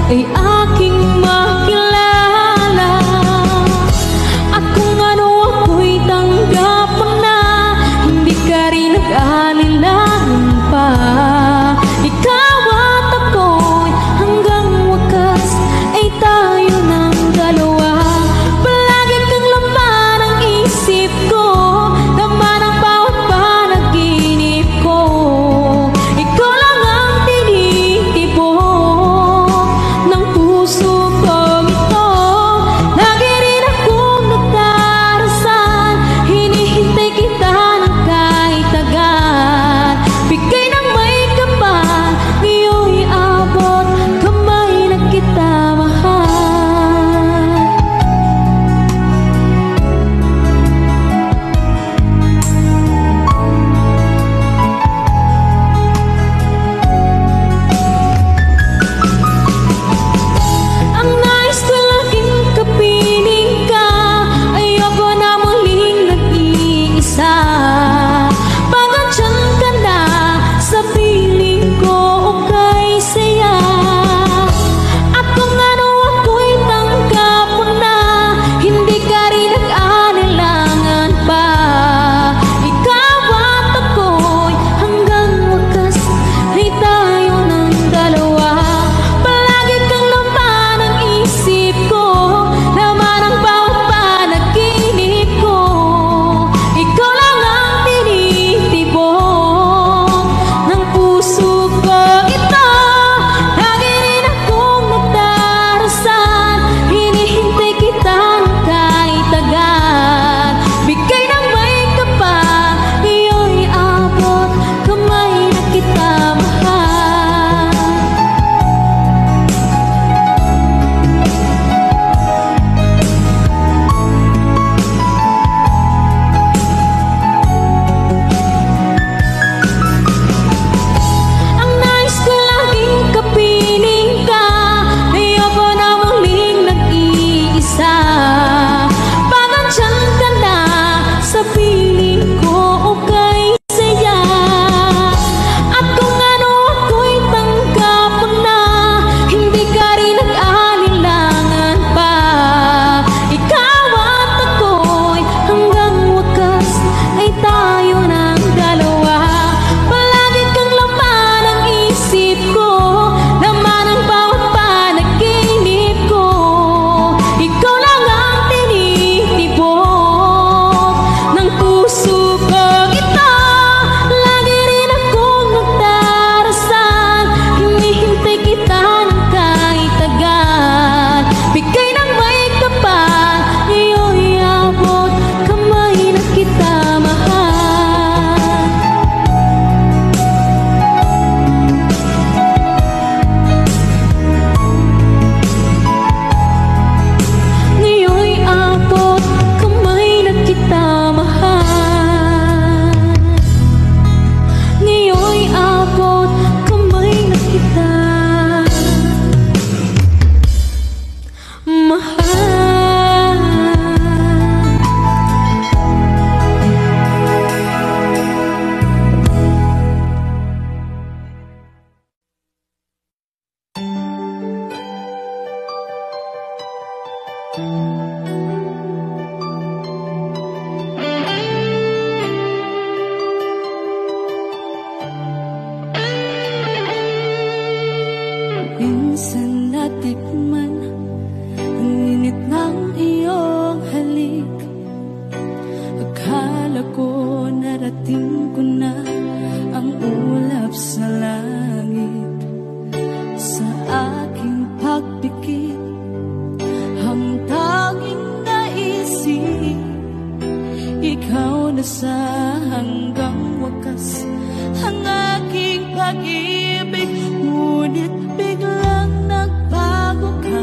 ay aking makilala. At kung ano ako'y tanggap mo na, hindi ka rin nag-alilangan pa. Ikaw at ako'y hanggang wakas ay tayo ng dalawa. Palagi kang laman ang isip ko, laman ang bawat panaginip ko. Ikaw lang ang tinitibok ng puso kong ito. Lagi rin akong nagdarasal, hinihintay kita ng kahit agad. Bigay ng may kapal, ngayon'y abot kamay na kita mahal. Ang nais ko laging kapiling ka, ayoko na muling nag-iisa. Pagandyan ka na sa piling ko, okay saya. At kung ano ako'y tanggap mo na, hindi ka rin nag-alilangan pa. Ikaw at ako'y hanggang wakas ay tayo ng dalawa. Palagi kang laman ang isip ko, laman ang bawat panaginip ko. Ikaw lang ang tinitibok ng puso ko ito. Lagi rin akong nagdarasal, hinihintay kita ng kahit agad. Bigay ng may kapal, ngayon'y abot kamay na kita mahal. Ang nais ko laging kapiling ka, ayoko na muling nag-iisa. Pagandyan ka na sa piling ko, okay saya. At kung ano ako'y tanggap mo na, hindi ka rin nag-alilangan pa. Ikaw at ako'y hanggang wakas ay tayo ng dalawa. Palagi kang laman ang isip ko, laman ang bawat panaginip ko. Ikaw lang ang tinitibok ng puso ko ito. Lagi rin akong nagdarasal, hinihintay kita ng kahit agad. Bigay ng may kapal, ngayon'y abot kamay na kita mahal. Ngayon'y abot kamay na kita mahal. Ngayon'y abot kamay na kita mahal. Minsan natikman ang init ng iyong halik. Akala ko narating ko na ang ulap sa langit. Sa aking pagpikit, ang tanging naisip, ikaw na sa hanggang wakas ang aking pag-ibig. Ngunit biglang nagbago ka,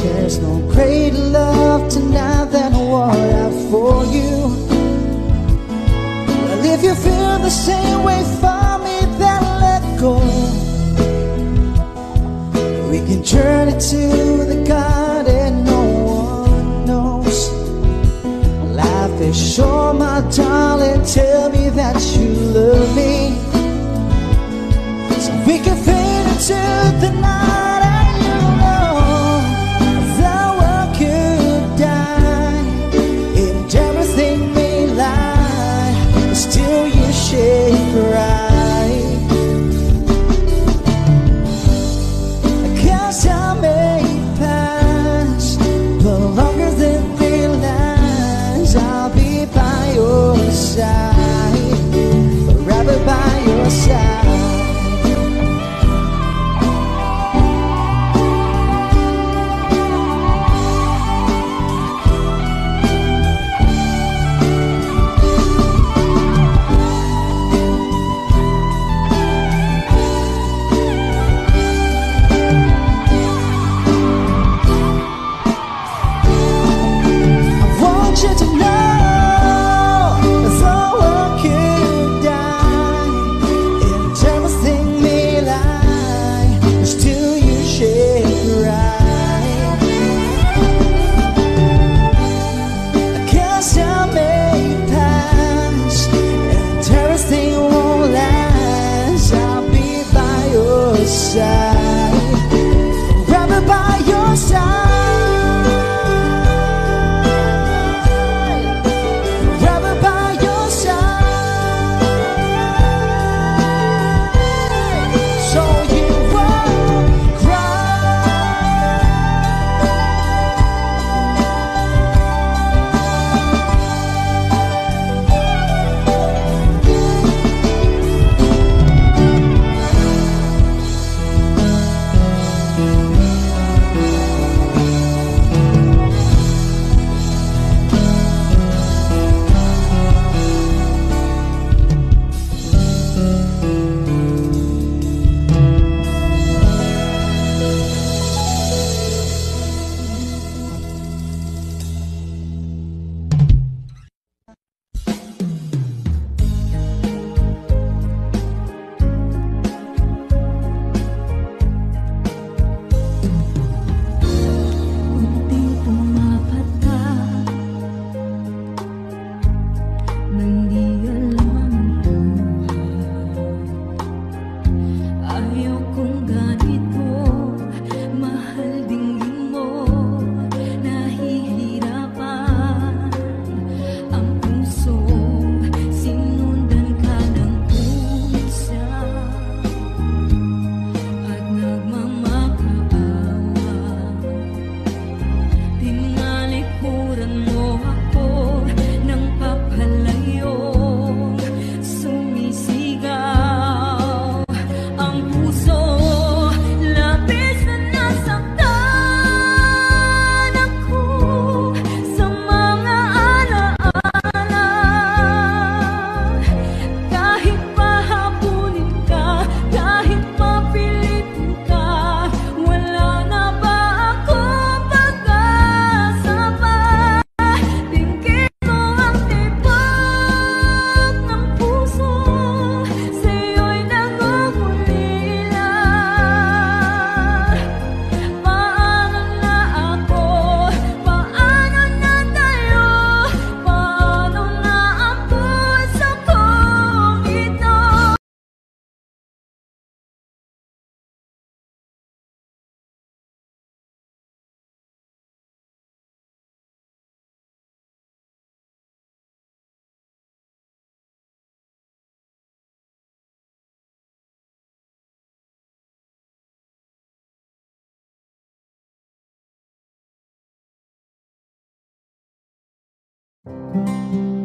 There's no greater love tonight than what I have for you. Well, if you feel the same way for me, then let go. We can journey to the garden no one knows. Life is short, my darling, tell me that you love me, so we can fade into the night. Right, 'cause I may pass, but longer than realize I'll be by your side, forever by your side. Forever by your side, forever by your side, so you won't Thank